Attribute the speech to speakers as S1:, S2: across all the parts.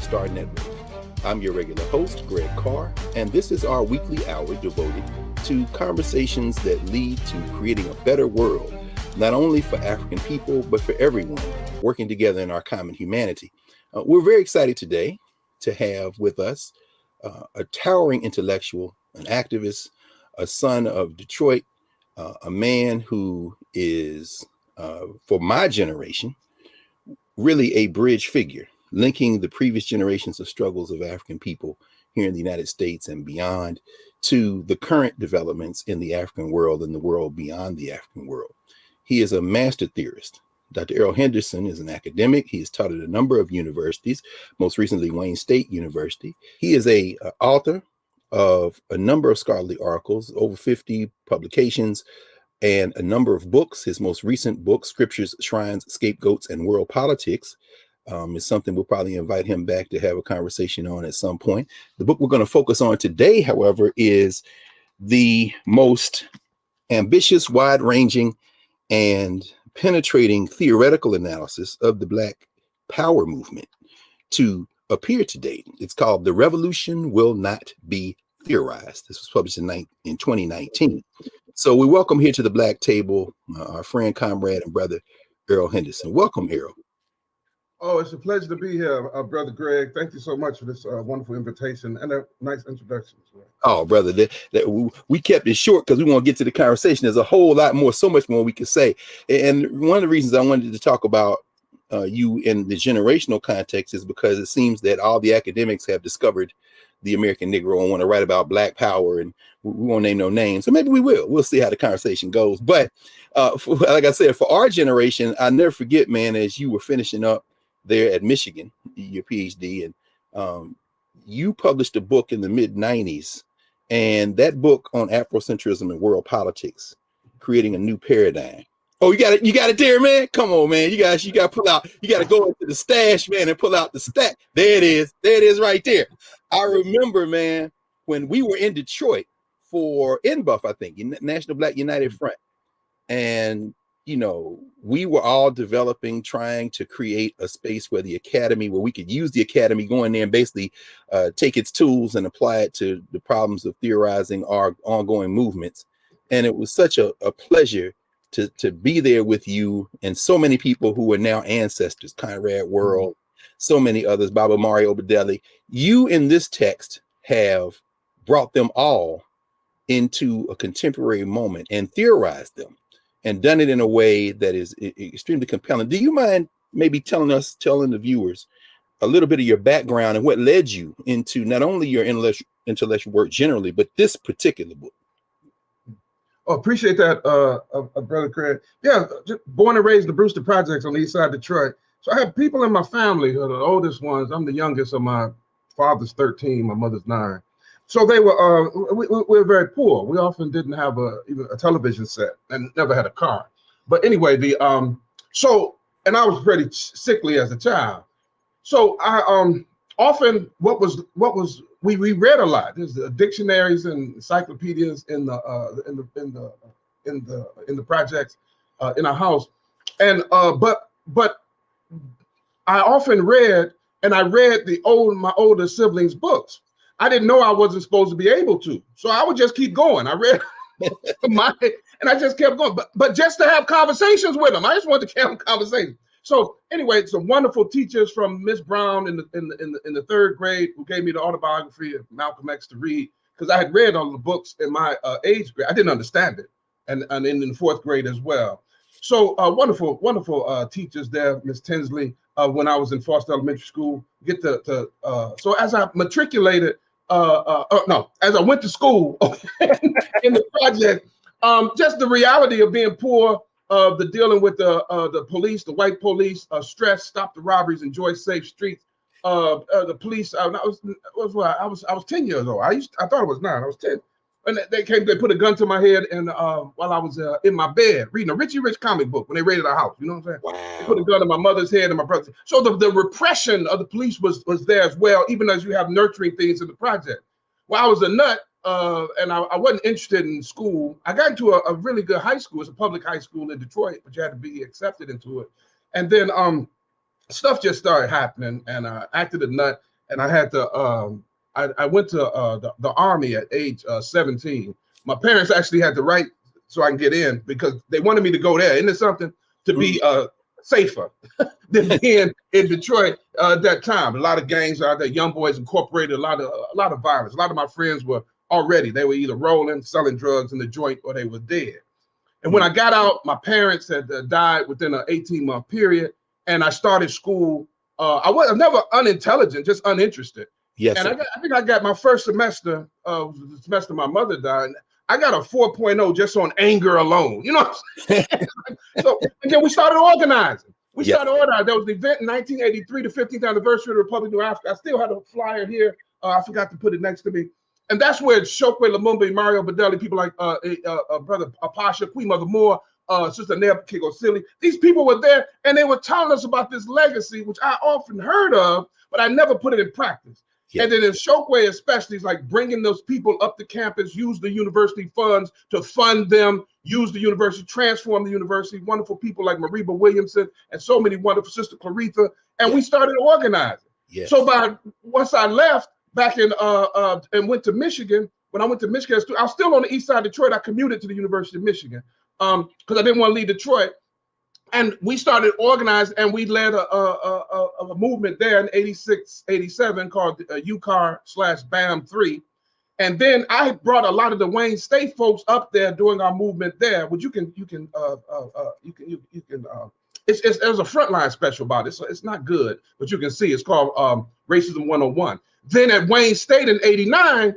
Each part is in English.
S1: Star Network. I'm your regular host, Greg Carr, and this is our weekly hour devoted to conversations that lead to creating a better world, not only for African people, but for everyone working together in our common humanity. We're very excited today to have with us a towering intellectual, an activist, a son of Detroit, a man who is, for my generation, really a bridge figure, linking the previous generations of struggles of African people here in the United States and beyond to the current developments in the African world and the world beyond the African world. He is a master theorist. Dr. Errol Henderson is an academic. He has taught at a number of universities, most recently Wayne State University. He is a author of a number of scholarly articles, over 50 publications, and a number of books. His most recent book, Scriptures, Shrines, Scapegoats, and World Politics, is something we'll probably invite him back to have a conversation on at some point. The book we're going to focus on today, however, is the most ambitious, wide-ranging, and penetrating theoretical analysis of the Black Power movement to appear to date. It's called The Revolution Will Not Be Theorized. This was published in 2019. So we welcome here to the Black Table our friend, comrade, and brother, Errol Henderson. Welcome, Errol.
S2: Oh, it's a pleasure to be here, Brother Greg. Thank you so much for this wonderful invitation and a nice introduction.
S1: Oh, brother, we kept it short because we want to get to the conversation. There's a whole lot more, so much more we could say. And one of the reasons I wanted to talk about you in the generational context is because it seems that all the academics have discovered the American Negro and want to write about Black power, and we won't name no names. So maybe we will. We'll see how the conversation goes. But like I said, for our generation, I'll never forget, man, as you were finishing up there at Michigan, your PhD, and you published a book in the mid-90s, and that book on Afrocentrism and world politics, creating a new paradigm. Oh, you got it there, man. Come on, man. You got to pull out, you got to go into the stash, man, and pull out the stack. There it is right there. I remember, man, when we were in Detroit for NBUF, I think, National Black United Front. And, you know, we were all developing, trying to create a space where we could use the academy, go in there and basically take its tools and apply it to the problems of theorizing our ongoing movements. And it was such a pleasure to be there with you and so many people who are now ancestors, Conrad World, so many others, Baba Mario Badeli. You in this text have brought them all into a contemporary moment and theorized them and done it in a way that is extremely compelling. Do you mind maybe telling the viewers a little bit of your background and what led you into not only your intellectual work generally, but this particular book?
S2: Oh, appreciate that, Brother Craig. Yeah, just born and raised in the Brewster Projects on the east side of Detroit. So I have people in my family who are the oldest ones. I'm the youngest of my father's 13, my mother's 9. So they were, we were very poor. We often didn't have even a television set and never had a car. But anyway, and I was pretty sickly as a child. So I often, we read a lot. There's the dictionaries and encyclopedias in the projects in our house, and but I often read, and I read my older siblings' books. I didn't know I wasn't supposed to be able to, so I would just keep going. I read and I just kept going, but just to have conversations with them. I just wanted to have conversations. So anyway, some wonderful teachers from Miss Brown in the 3rd grade who gave me the autobiography of Malcolm X to read, because I had read all the books in my age grade. I didn't understand it, and in the 4th grade as well. So wonderful teachers there, Miss Tinsley. When I was in Foster Elementary School, so as I matriculated, as I went to school in the project, just the reality of being poor. The dealing with the police, the white police, stress, stop the robberies, enjoy safe streets. The police. I was 10 years old. I thought it was 9. I was 10, and they put a gun to my head, and while I was in my bed reading a Richie Rich comic book when they raided our house. You know what I'm saying?
S1: Wow.
S2: They put a gun to my mother's head and my brother. So the repression of the police was there as well, even as you have nurturing things in the project. Well, I was a nut. And I wasn't interested in school. I got into a really good high school. It's a public high school in Detroit, but you had to be accepted into it. And then stuff just started happening, and I acted a nut. and I had to. I went to the Army at age 17. My parents actually had to write so I can get in because they wanted me to go there. Isn't it something to be safer than being in Detroit at that time? A lot of gangs out there, Young Boys Incorporated, a lot of violence. A lot of my friends were they were either rolling, selling drugs in the joint, or they were dead. And when I got out, my parents had died within an 18-month period, and I started school. I was never unintelligent, just uninterested.
S1: Yes.
S2: And I think I got my first semester of the semester my mother died. I got a 4.0 just on anger alone. You know what I'm saying? So, and then we started organizing. There was an event in 1983, the 15th anniversary of the Republic of New Africa. I still had a flyer here. I forgot to put it next to me. And that's where Chokwe Lumumba, Mario Badeli, people like Brother Apasha, Queen Mother Moore, Sister Neb Kigosili, these people were there, and they were telling us about this legacy, which I often heard of, but I never put it in practice. Yeah. And then in Chokwe especially, it's like bringing those people up to campus, use the university funds to fund them, use the university, transform the university, wonderful people like Mariba Williamson and so many wonderful, Sister Claritha, and we started organizing. Yes. So once I left back in and went to Michigan, when I went to Michigan, I was still on the east side of Detroit. I commuted to the University of Michigan because I didn't want to leave Detroit. And we started organizing, and we led a movement there in 86, 87 called UCAR/BAM3. And then I brought a lot of the Wayne State folks up there doing our movement there, which there's a frontline special about it. So it's not good, but you can see it's called Racism 101. Then at Wayne State in 89,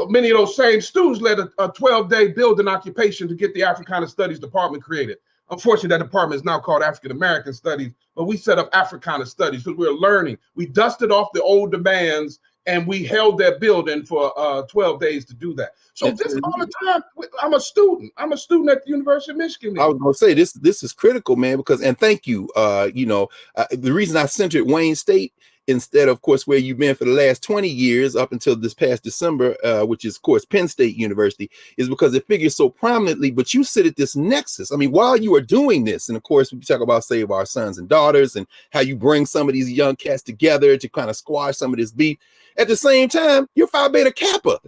S2: many of those same students led a 12-day building occupation to get the Africana Studies Department created. Unfortunately, that department is now called African American Studies, but we set up Africana Studies because we were learning. We dusted off the old demands, and we held that building for 12 days to do that. So this is all the time. I'm a student. I'm a student at the University of Michigan.
S1: I was going to say this is critical, man, because, and thank you. The reason I centered Wayne State instead of course, where you've been for the last 20 years up until this past December, which is, of course, Penn State University, is because it figures so prominently, but you sit at this nexus. I mean, while you are doing this, and of course, we talk about Save Our Sons and Daughters and how you bring some of these young cats together to kind of squash some of this beef. At the same time, you're Phi Beta Kappa.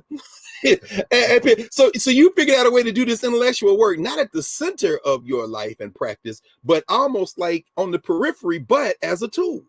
S1: So you figured out a way to do this intellectual work, not at the center of your life and practice, but almost like on the periphery, but as a tool.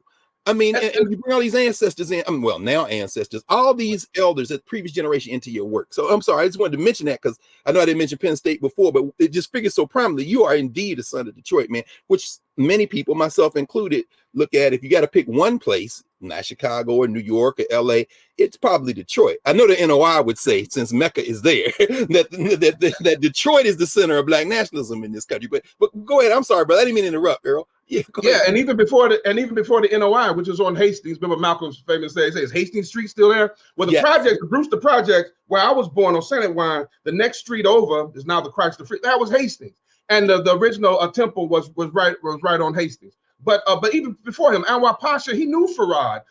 S1: I mean, and you bring all these ancestors in, now ancestors, all these elders of the previous generation into your work. So I'm sorry, I just wanted to mention that because I know I didn't mention Penn State before, but it just figures so prominently. You are indeed a son of Detroit, man, which many people, myself included, look at. If you got to pick one place, not Chicago or New York or LA, it's probably Detroit. I know the NOI would say, since Mecca is there, that Detroit is the center of Black nationalism in this country. But go ahead. I'm sorry, brother. I didn't mean to interrupt, Errol. Yeah,
S2: and even before the NOI, which is on Hastings, remember Malcolm's famous say, is Hastings Street still there? Well, the project, the Brewster Project, where I was born on Senate Wine, the next street over is now the Christ the Free. That was Hastings, and the original temple was right on Hastings. But even before him, Anwar Pasha, he knew Farad.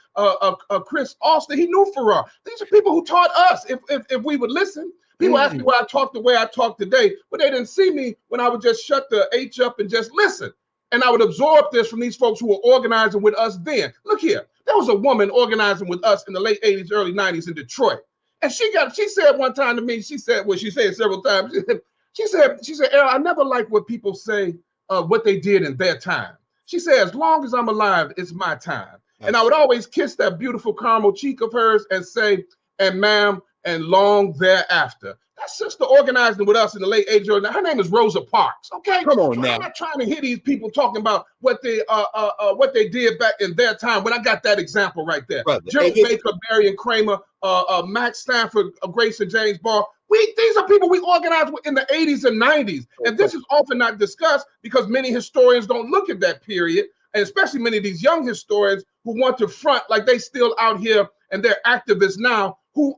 S2: Chris Austin, he knew Farad. These are people who taught us if we would listen. People ask me why I talk the way I talk today, but they didn't see me when I would just shut the H up and just listen. And I would absorb this from these folks who were organizing with us then. Look here, there was a woman organizing with us in the late 80s, early 90s in Detroit. And she said one time to me, she said several times, she said, Errol, I never like what people say what they did in their time. She said, as long as I'm alive, it's my time. And I would always kiss that beautiful caramel cheek of hers and say, and ma'am, and long thereafter. That sister organizing with us in the late 80s. Her name is Rosa Parks. Okay,
S1: come on now.
S2: I'm not trying to hear these people talking about what they did back in their time. When I got that example right there, Gerald Baker, Marion Kramer, Max Stanford, Grace and James Barr. These are people we organized with in the 80s and 90s, and this is often not discussed because many historians don't look at that period, and especially many of these young historians who want to front like they still out here and they're activists now who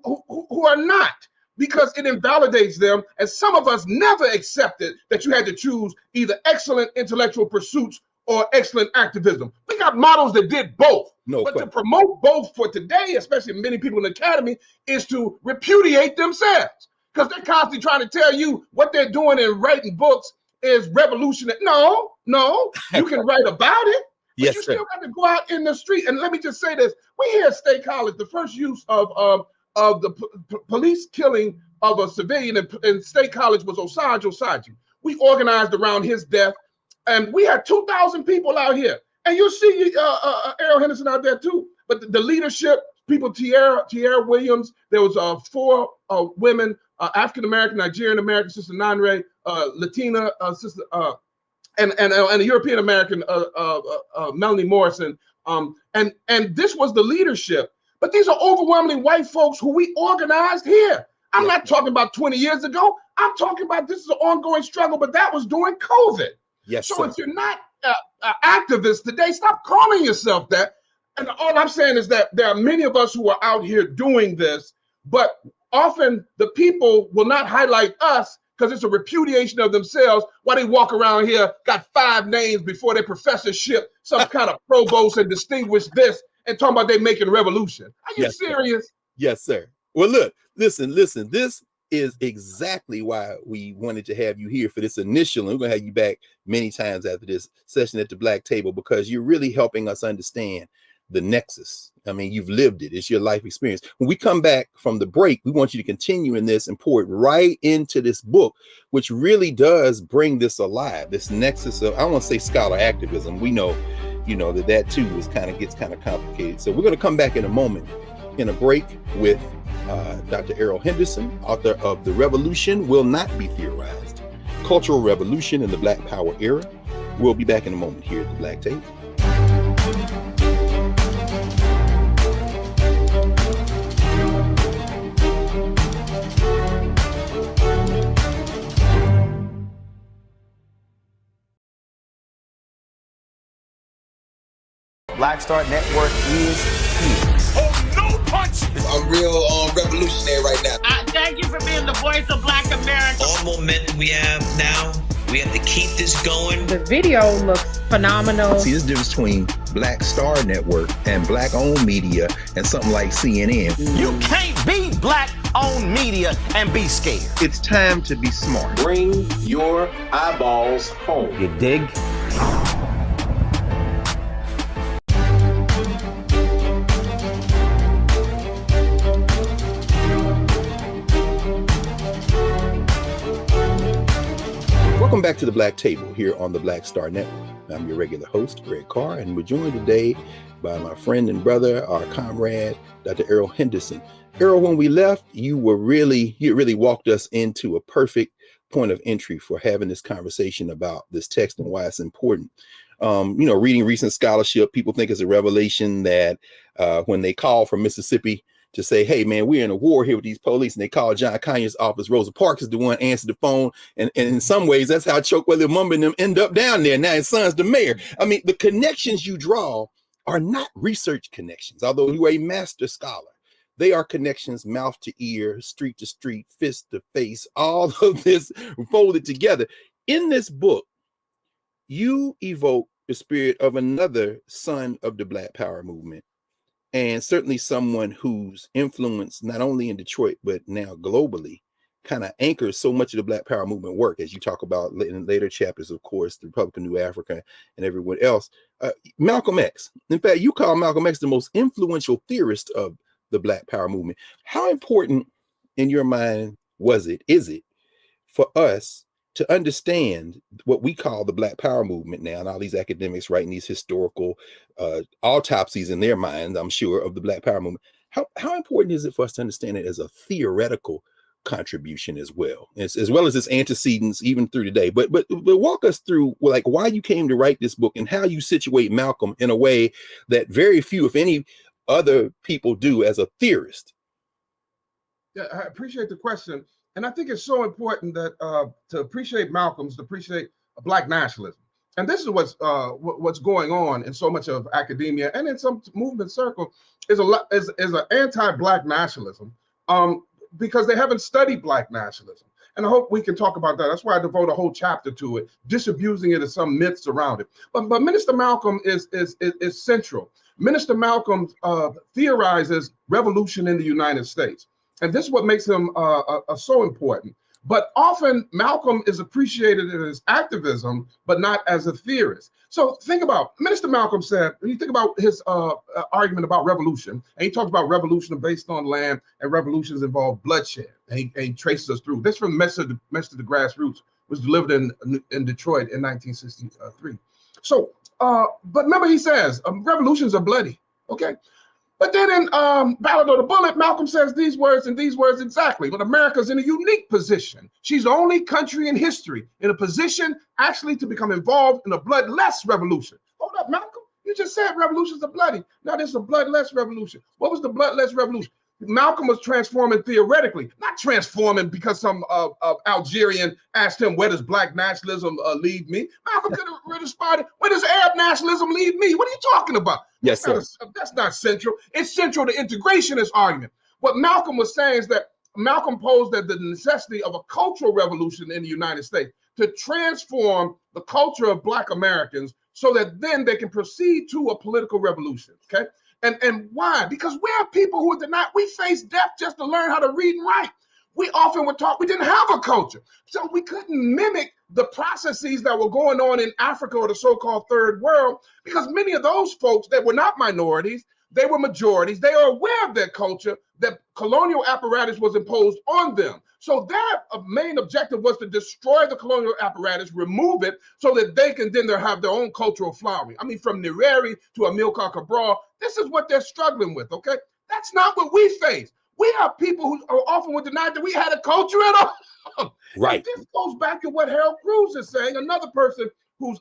S2: are not. Because it invalidates them, and some of us never accepted that you had to choose either excellent intellectual pursuits or excellent activism. We got models that did both. But to promote both for today, especially many people in the academy, is to repudiate themselves. Because they're constantly trying to tell you what they're doing and writing books is revolutionary. No, you can write about it. But
S1: Yes,
S2: you
S1: sir.
S2: still got to go out in the street. And let me just say this: we here at State College, the first use of the police killing of a civilian in State College was Osage Osage. We organized around his death, and we had 2,000 people out here. And you'll see Errol Henderson out there too. But the leadership, people, Tierra Williams, there was 4 women, African-American, Nigerian-American, Sister Nanre, Latina, Sister, and a European-American, Melanie Morrison. And this was the leadership. But these are overwhelmingly white folks who we organized here. I'm not talking about 20 years ago. I'm talking about this is an ongoing struggle, but that was during COVID.
S1: Yes,
S2: so
S1: sir.
S2: If you're not activists today, stop calling yourself that. And all I'm saying is that there are many of us who are out here doing this, but often the people will not highlight us because it's a repudiation of themselves while they walk around here, got 5 names before their professorship, some kind of provost and distinguished this, and talking about they making revolution. Are you serious?
S1: Sir. Yes, sir. Well, look, listen. This is exactly why we wanted to have you here for this initial, and we're going to have you back many times after this session at the Black Table, because you're really helping us understand the nexus. I mean, you've lived it. It's your life experience. When we come back from the break, we want you to continue in this and pour it right into this book, which really does bring this alive, this nexus of, I don't want to say scholar activism. We know, that too gets kind of complicated. So we're going to come back in a moment in a break with Dr. Errol Henderson, author of The Revolution Will Not Be Theorized, Cultural Revolution in the Black Power Era. We'll be back in a moment here at the Black Table.
S3: Black Star Network is here.
S4: Oh, no punch!
S5: I'm real revolutionary right now.
S6: Thank you for being the voice of Black America.
S7: All momentum we have now, we have to keep this going.
S8: The video looks phenomenal.
S9: See, there's a difference between Black Star Network and Black-owned media and something like CNN.
S3: You can't be Black-owned media and be scared.
S9: It's time to be smart.
S10: Bring your eyeballs home.
S3: You dig?
S1: Welcome back to the Black Table here on the Black Star Network. I'm your regular host, Greg Carr, and we're joined today by my friend and brother, our comrade, Dr. Errol Henderson. Errol, when we left, you really walked us into a perfect point of entry for having this conversation about this text and why it's important. Reading recent scholarship, people think it's a revelation that when they call from Mississippi to say, hey, man, we're in a war here with these police, and they call John Conyers' office, Rosa Parks is the one answered the phone. And in some ways, that's how Chokwe Lumumba and them end up down there. Now his son's the mayor. I mean, the connections you draw are not research connections, although you're a master scholar. They are connections mouth to ear, street to street, fist to face, all of this folded together. In this book, you evoke the spirit of another son of the Black Power movement, and certainly someone whose influence, not only in Detroit, but now globally, kind of anchors so much of the Black Power movement work, as you talk about in later chapters, of course, the Republican New Africa and everyone else. Malcolm X. In fact, you call Malcolm X the most influential theorist of the Black Power movement. How important in your mind is it for us to understand what we call the Black Power movement now, and all these academics writing these historical autopsies in their minds, I'm sure, of the Black Power movement? How important is it for us to understand it as a theoretical contribution as well as its antecedents even through today? But walk us through like why you came to write this book and how you situate Malcolm in a way that very few, if any, other people do as a theorist.
S2: Yeah, I appreciate the question. And I think it's so important that to appreciate Malcolm's, to appreciate Black nationalism. And this is what's going on in so much of academia and in some movement circle is an anti-Black nationalism because they haven't studied Black nationalism. And I hope we can talk about that. That's why I devote a whole chapter to it, disabusing it of some myths around it. But Minister Malcolm is central. Minister Malcolm theorizes revolution in the United States. And this is what makes him so important. But often Malcolm is appreciated in his activism, but not as a theorist. So think about, Minister Malcolm said, when you think about his argument about revolution, and he talks about revolution based on land, and revolutions involve bloodshed, and he traces us through. This from Message to the Grassroots, was delivered in Detroit in 1963. So, but remember he says, revolutions are bloody, okay? But then in Ballad of the Bullet, Malcolm says these words and these words exactly. But America's in a unique position. She's the only country in history in a position actually to become involved in a bloodless revolution. Hold up, Malcolm. You just said revolutions are bloody. Now this is a bloodless revolution. What was the bloodless revolution? Malcolm was transforming theoretically, not transforming because some Algerian asked him, where does black nationalism leave me? Malcolm could have responded, where does Arab nationalism leave me? What are you talking about?
S1: Yes, sir.
S2: That's not central. It's central to integrationist argument. What Malcolm was saying is that Malcolm posed that the necessity of a cultural revolution in the United States to transform the culture of Black Americans so that then they can proceed to a political revolution, okay? And why? Because we're people who are denied. We face death just to learn how to read and write. We often were taught we didn't have a culture. So we couldn't mimic the processes that were going on in Africa or the so-called third world, because many of those folks that were not minorities, they were majorities. They are aware of their culture, that colonial apparatus was imposed on them. So their main objective was to destroy the colonial apparatus, remove it, so that they can then have their own cultural flowering. I mean, from Nyerere to Amilcar Cabral, this is what they're struggling with, okay? That's not what we face. We have people who are often were denied that we had a culture at all. Right. And this goes back to what Harold Cruz is saying, another person who's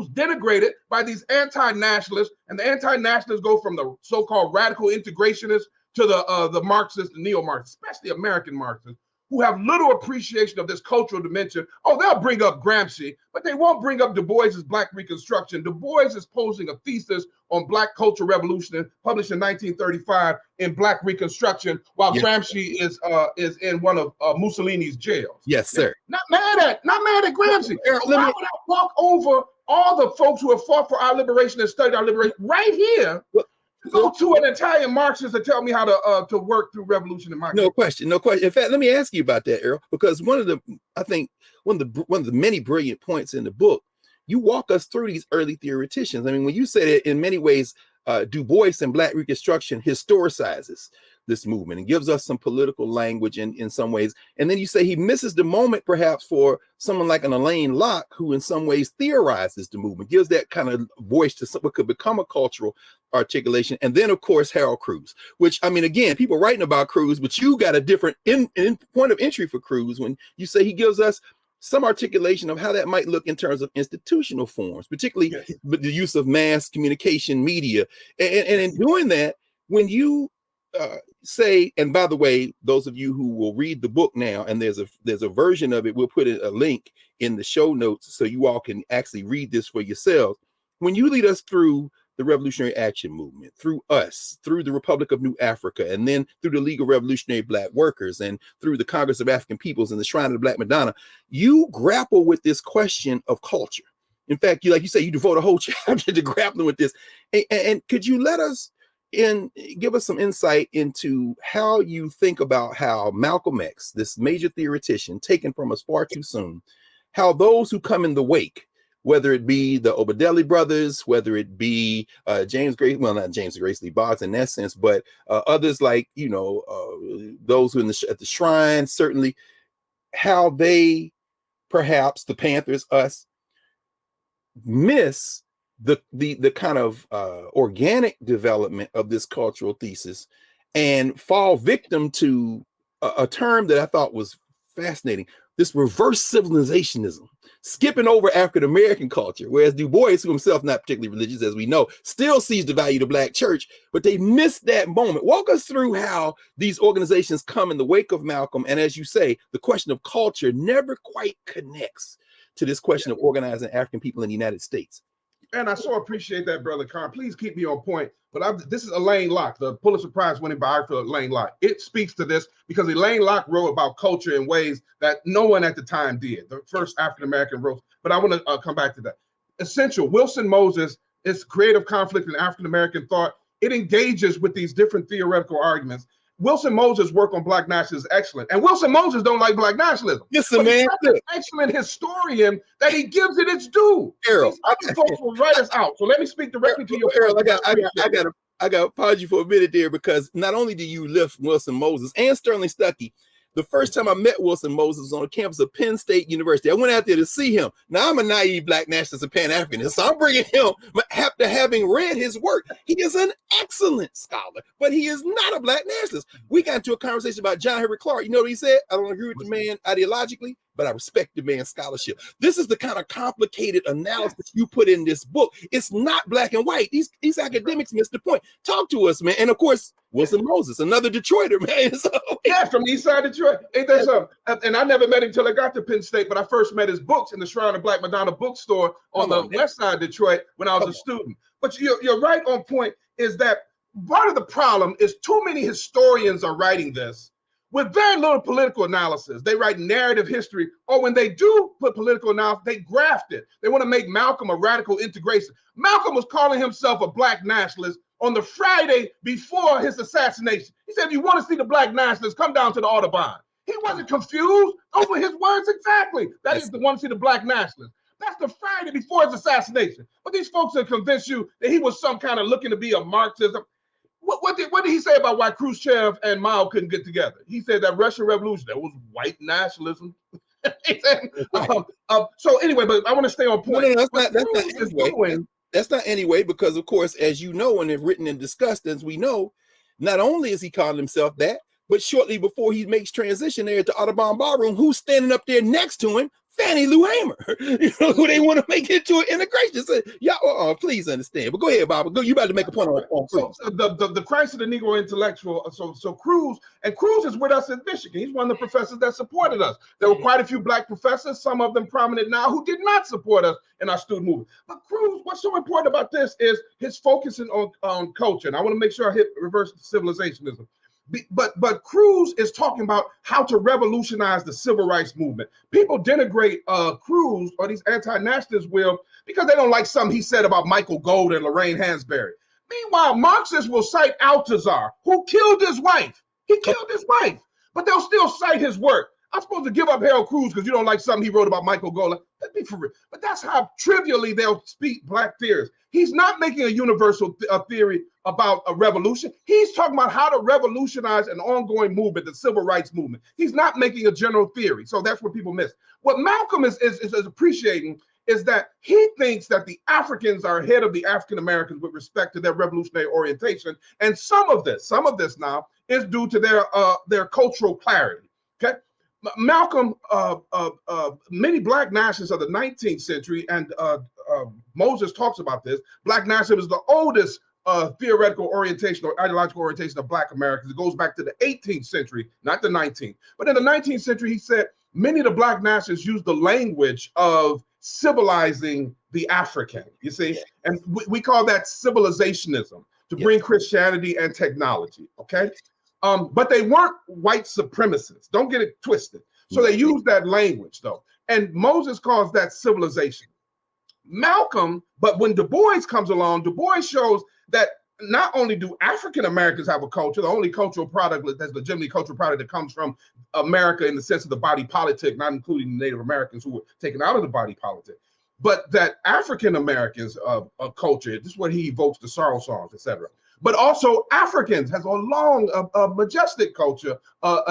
S2: denigrated by these anti-nationalists, and the anti-nationalists go from the so-called radical integrationists to the Marxists, the neo-Marxists, especially American Marxists, who have little appreciation of this cultural dimension. Oh, they'll bring up Gramsci, but they won't bring up Du Bois's Black Reconstruction. Du Bois is posing a thesis on Black cultural revolution, published in 1935 in Black Reconstruction, while Gramsci is in one of Mussolini's jails. Yes, sir. Not mad at Gramsci. Why would I walk over all the folks who have fought for our liberation and studied our liberation right here? Go to an Italian Marxist and tell me how to work through revolution in my country. No question. In fact, let me ask you about that, Errol, because one of the many brilliant points in the book, you walk us through these early theoreticians. I mean, when you say that in many ways, Du Bois and Black Reconstruction historicizes this movement and gives us some political language in some ways. And then you say he misses the moment perhaps for someone like an Alain Locke, who in some ways theorizes the movement, gives that kind of voice to what could become a cultural articulation. And then of course, Harold Cruz, which, I mean, again, people writing about Cruz, but you got a different point of entry for Cruz when you say he gives us some articulation of how that might look in terms of institutional forms, particularly with the use of mass communication media. And in doing that, when you say, and by the way, those of you who will read the book now, and there's a version of it, we'll put a link in the show notes so you all can actually read this for yourselves. When you lead us through the Revolutionary Action Movement, through us, through the Republic of New Africa, and then through the League of Revolutionary Black Workers, and through the Congress of African Peoples and the Shrine of the Black Madonna, you grapple with this question of culture. In fact, like you say, you devote a whole chapter to grappling with this. And could you let us give us some insight into how you think about how Malcolm X, this major theoretician taken from us far too soon, how those who come in the wake, whether it be the Obadeli brothers, whether it be James Grace, well, not James Grace Lee Boggs in that sense, but others like, those who at the shrine, certainly, how they, perhaps the Panthers, us, miss the kind of organic development of this cultural thesis and fall victim to a term that I thought was fascinating, this reverse civilizationism, skipping over African-American culture, whereas Du Bois, who himself not particularly religious, as we know, still sees the value of the Black church, but they missed that moment. Walk us through how these organizations come in the wake of Malcolm, and as you say, the question of culture never quite connects to this question of organizing African people in the United States. And I so appreciate that, Brother Carr. Please keep me on point. But this is Alain Locke, the Pulitzer Prize winning biography of Alain Locke. It speaks to this because Alain Locke wrote about culture in ways that no one at the time did. The first African-American wrote. But I want to come back to that. Essential. Wilson Moses is creative conflict in African-American thought. It engages with these different theoretical arguments. Wilson Moses' work on black nationalism is excellent. And Wilson Moses don't like black nationalism.
S1: Listen,
S2: but
S1: man.
S2: He's an excellent historian that he gives it its due.
S1: Errol,
S2: These other folks will write us out. So let me speak directly to your
S1: Errol,
S2: point.
S1: I got to pause you for a minute there, because not only do you lift Wilson Moses and Sterling Stuckey, the first time I met Wilson Moses was on the campus of Penn State University. I went out there to see him. Now, I'm a naive black nationalist and Pan-Africanist, so I'm bringing him after having read his work. He is an excellent scholar, but he is not a black nationalist. We got into a conversation about John Henry Clark. You know what he said? I don't agree with the man ideologically, but I respect the man's scholarship. This is the kind of complicated analysis you put in this book. It's not black and white. These academics miss the point. Talk to us, man. And of course, Wilson Moses, another Detroiter, man. So,
S2: yeah, from the east side of Detroit. Ain't there something? And I never met him until I got to Penn State, but I first met his books in the Shrine of Black Madonna bookstore on the west side of Detroit when I was a student. But you're right on point, is that part of the problem is too many historians are writing this with very little political analysis. They write narrative history, or when they do put political analysis, they graft it. They want to make Malcolm a radical integration. Malcolm was calling himself a black nationalist on the Friday before his assassination. He said, if you want to see the black nationalists, come down to the Audubon. He wasn't confused. Those were his words exactly. That is the one to see the black nationalists. That's the Friday before his assassination. But these folks have convinced you that he was some kind of looking to be a Marxist. What did he say about why Khrushchev and Mao couldn't get together? He said that Russian Revolution, that was white nationalism. He said, so anyway, but I want to stay on point.
S1: No, that's not anyway, because of course, as you know, and have written and discussed, as we know, not only is he calling himself that, but shortly before he makes transition there at the Audubon Ballroom, who's standing up there next to him? Fannie Lou Hamer, who they want to make into an integration. So, y'all, please understand. But go ahead, Bob. You about to make a point on Cruz.
S2: So the Christ of the Negro intellectual. So Cruz is with us in Michigan. He's one of the professors that supported us. There were quite a few black professors, some of them prominent now, who did not support us in our student movement. But Cruz, what's so important about this is his focusing on culture. And I want to make sure I hit reverse civilizationism. But Cruz is talking about how to revolutionize the civil rights movement. People denigrate Cruz, or these anti-nationalists will, because they don't like something he said about Michael Gold and Lorraine Hansberry. Meanwhile, Marxists will cite Althusser, who killed his wife. He killed his wife, but they'll still cite his work. I'm supposed to give up Harold Cruz because you don't like something he wrote about Michael Gold. That'd be for real. But that's how trivially they'll speak black theorists. He's not making a universal theory about a revolution. He's talking about how to revolutionize an ongoing movement, the civil rights movement. He's not making a general theory. So that's what people miss. What Malcolm is appreciating is that he thinks that the Africans are ahead of the African Americans with respect to their revolutionary orientation. And some of this now is due to their cultural clarity. Okay. Malcolm, many black nationalists of the 19th century, and Moses talks about this. Black nationalism is the oldest theoretical orientation or ideological orientation of black Americans. It goes back to the 18th century, not the 19th. But in the 19th century, he said many of the black nationalists used the language of civilizing the African, you see? And we call that civilizationism, to bring Christianity and technology, okay? But they weren't white supremacists. Don't get it twisted. So they used that language, though. And Moses calls that civilization. Malcolm, but when Du Bois comes along, Du Bois shows that not only do African Americans have a culture, the only cultural product that's legitimately cultural product that comes from America in the sense of the body politic, not including the Native Americans who were taken out of the body politic, but that African Americans culture, this is what he evokes, the sorrow songs, etc. But also Africans has a long, majestic culture, how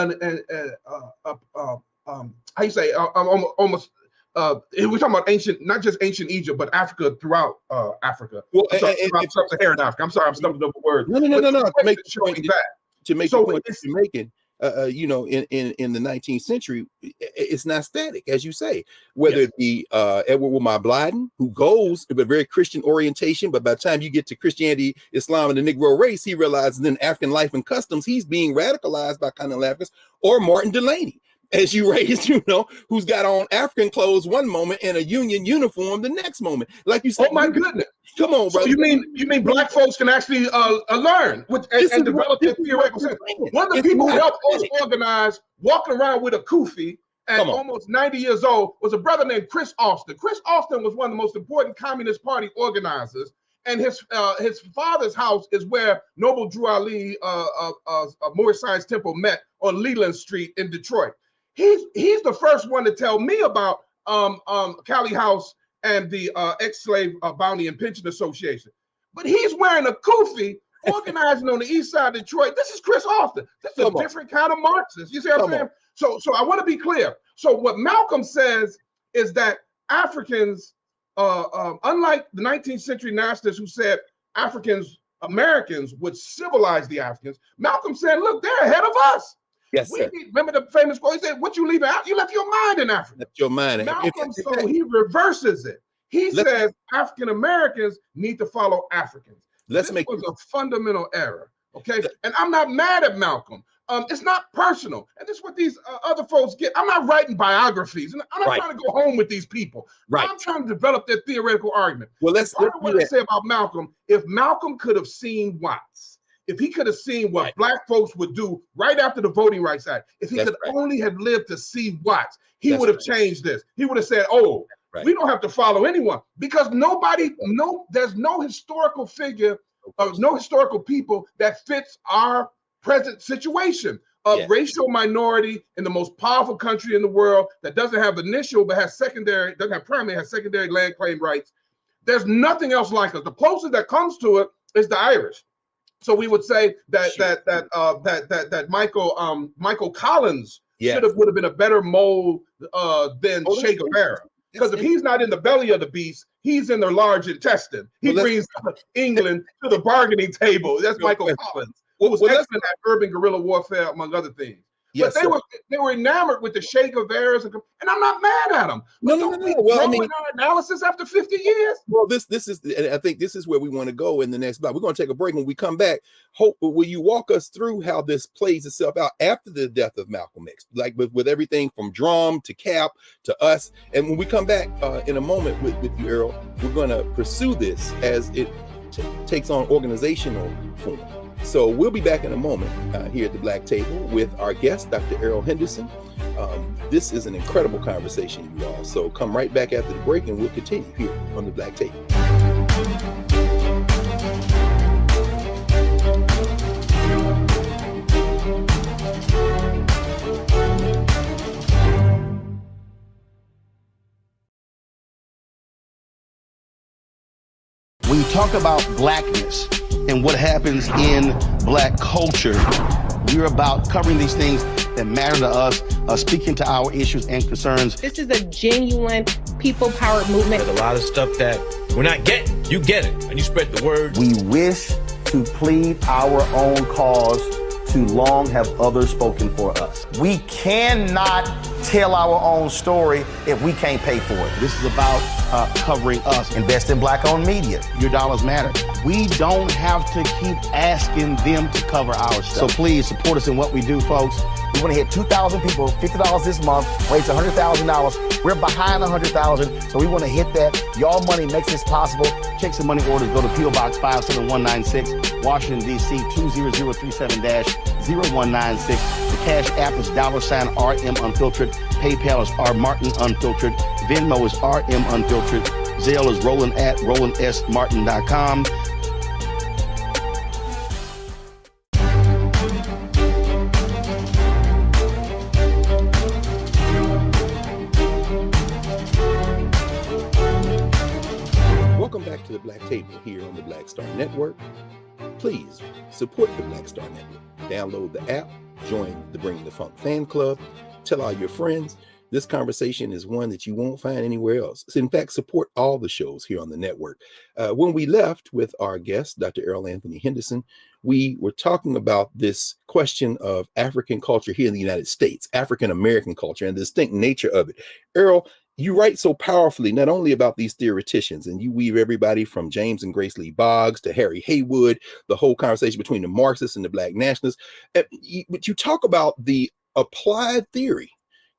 S2: you say, almost. We're talking about ancient, not just ancient Egypt, but Africa throughout Africa. Well, sub-Saharan Africa. I'm sorry, I'm stumbling over words.
S1: No. To make the point you're making, you know, in the 19th century, it's not static, as you say. Whether it be Edward Wilmot Blyden, who goes with a very Christian orientation, but by the time you get to Christianity, Islam, and the Negro race, he realizes then African life and customs, he's being radicalized by continental Africans, or Martin Delaney, as you raised, you know, who's got on African clothes one moment and a Union uniform the next moment. Like you said,
S2: oh my goodness.
S1: Come on, bro.
S2: So you mean black folks can actually learn and develop their theoretical sense. One of the people who helped us organize, walking around with a kufi at almost 90 years old, was a brother named Chris Austin. Chris Austin was one of the most important Communist Party organizers and his father's house is where Noble Drew Ali, Moorish Science Temple met on Leland Street in Detroit. He's the first one to tell me about Cali House and the ex-slave bounty and pension association. But he's wearing a kufi organizing on the east side of Detroit. This is Chris Austin. This is a different kind of Marxist. You see what I'm saying? So I want to be clear. So what Malcolm says is that Africans, unlike the 19th century nationalists who said Americans would civilize the Africans, Malcolm said, look, they're ahead of us.
S1: Yes, sir.
S2: Remember the famous quote? He said, what you leave out? You left your mind in Africa.
S1: Left your mind.
S2: Malcolm, so he reverses it. He says African Americans need to follow Africans. This was a fundamental error, okay? And I'm not mad at Malcolm. It's not personal. And this is what these other folks get. I'm not writing biographies. And I'm not trying to go home with these people. Right. I'm trying to develop their theoretical argument. Well, what I say about Malcolm, if Malcolm could have seen Watts, if he could have seen what black folks would do right after the Voting Rights Act, if he could only have lived to see Watts, he would have changed this. He would have said, oh, we don't have to follow anyone, because there's no historical figure, no historical people that fits our present situation of racial minority in the most powerful country in the world that doesn't have initial but has secondary, doesn't have primary, has secondary land claim rights. There's nothing else like us. The closest that comes to it is the Irish. So we would say that Michael Collins would have been a better mold than Che Guevara. Because if he's not in the belly of the beast, he's in the large intestine. He brings England to the bargaining table. That's Michael Collins, who was excellent at urban guerrilla warfare, among other things. Yes, but they were enamored with the Che Guevaras, and I'm not mad at them. No. Well, I mean, our analysis after 50 years. Well,
S1: this is, and I think this is where we want to go in the next block. We're going to take a break. When we come back, will you walk us through how this plays itself out after the death of Malcolm X, like with everything from Drum to Cap to us? And when we come back in a moment with you, Errol, we're going to pursue this as it takes on organizational form. So we'll be back in a moment here at the Black Table with our guest, Dr. Errol Henderson. This is an incredible conversation, you all. So come right back after the break and we'll continue here on the Black Table.
S4: When you talk about blackness and what happens in black culture, we're about covering these things that matter to us, speaking to our issues and concerns.
S8: This is a genuine people-powered movement.
S11: There's a lot of stuff that we're not getting. You get it, and you spread the word.
S12: We wish to plead our own cause. Too long have others spoken for us. We cannot tell our own story if we can't pay for it.
S4: This is about covering us.
S12: Invest in black-owned media.
S4: Your dollars matter. We don't have to keep asking them to cover our stuff. So please support us in what we do, folks.
S12: We want to hit 2,000 people, $50 this month, raise $100,000. We're behind 100,000, so we want to hit that. Y'all money makes this possible.
S4: Checks and money orders go to P.O. Box 57196, Washington, D.C. 20037-0196. The Cash App is $RM Unfiltered. PayPal is R Martin Unfiltered. Venmo is RM Unfiltered. Zelle is roland@rolandsmartin.com.
S1: Welcome back to the Black Table here on the Black Star Network. Please support the Black Star Network. Download the app, join the Bring the Funk fan club, tell all your friends. This conversation is one that you won't find anywhere else. So in fact, support all the shows here on the network. When we left with our guest, Dr. Errol Anthony Henderson, we were talking about this question of African culture here in the United States, African American culture, and the distinct nature of it. Errol, you write so powerfully, not only about these theoreticians, and you weave everybody from James and Grace Lee Boggs to Harry Haywood, the whole conversation between the Marxists and the Black nationalists. But you talk about the applied theory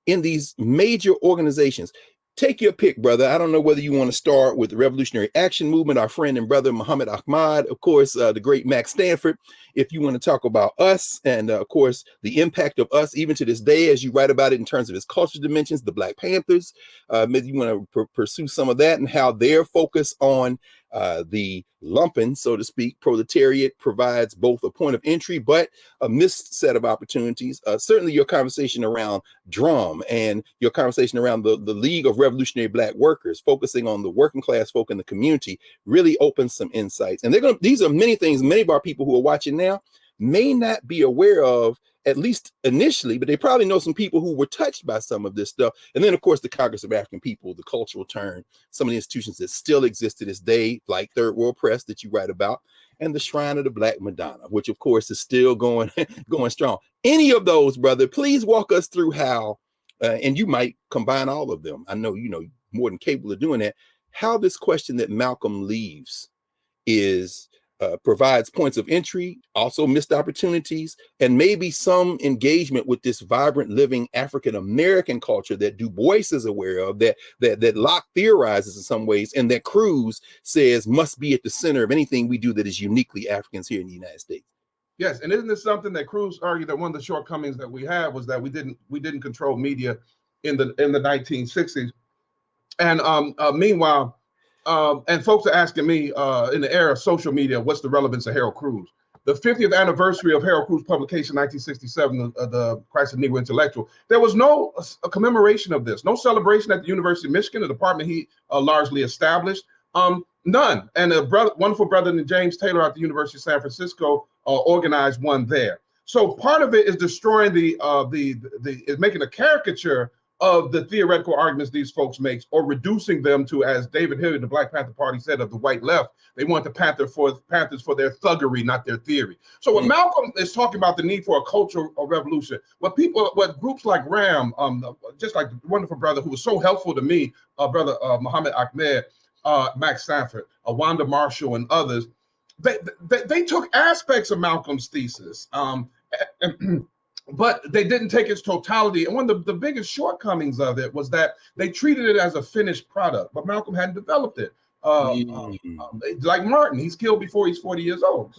S1: in these major organizations. Take your pick, brother. I don't know whether you want to start with the Revolutionary Action Movement, our friend and brother, Muhammad Ahmad, of course, the great Max Stanford. If you want to talk about us and, of course, the impact of us, even to this day, as you write about it in terms of its cultural dimensions, the Black Panthers, maybe you want to pursue some of that and how their focus on The lumpen, so to speak, proletariat provides both a point of entry, but a missed set of opportunities. Certainly your conversation around Drum and your conversation around the League of Revolutionary Black Workers, focusing on the working class folk in the community, really opens some insights. And these are many things many of our people who are watching now may not be aware of, at least initially, but they probably know some people who were touched by some of this stuff. And then, of course, the Congress of African People, the cultural turn, some of the institutions that still exist to this day, like Third World Press that you write about, and the Shrine of the Black Madonna, which, of course, is still going strong. Any of those, brother, please walk us through how, and you might combine all of them. I know, more than capable of doing that, how this question that Malcolm leaves provides points of entry, also missed opportunities, and maybe some engagement with this vibrant, living African-American culture that Du Bois is aware of, that Locke theorizes in some ways, and that Cruz says must be at the center of anything we do that is uniquely Africans here in the United States.
S2: Yes, and isn't this something that Cruz argued that one of the shortcomings that we have was that we didn't control media in the 1960s, and meanwhile. And folks are asking me in the era of social media, what's the relevance of Harold Cruz? The 50th anniversary of Harold Cruz' publication, 1967, the Christ of Negro Intellectual, there was no commemoration of this, no celebration at the University of Michigan, the department he largely established, none. And a wonderful brother named James Taylor at the University of San Francisco organized one there. So part of it is destroying is making a caricature of the theoretical arguments these folks make, or reducing them to, as David Hilliard, the Black Panther Party, said of the white left, they want the Panthers for their thuggery, not their theory. So when Malcolm is talking about the need for a cultural revolution, what groups like RAM, just like the wonderful brother who was so helpful to me, brother Muhammad Ahmed, Max Sanford, Wanda Marshall, and others, they took aspects of Malcolm's thesis, but they didn't take its totality. And one of the biggest shortcomings of it was that they treated it as a finished product, but Malcolm hadn't developed it. Like Martin, he's killed before he's 40 years old.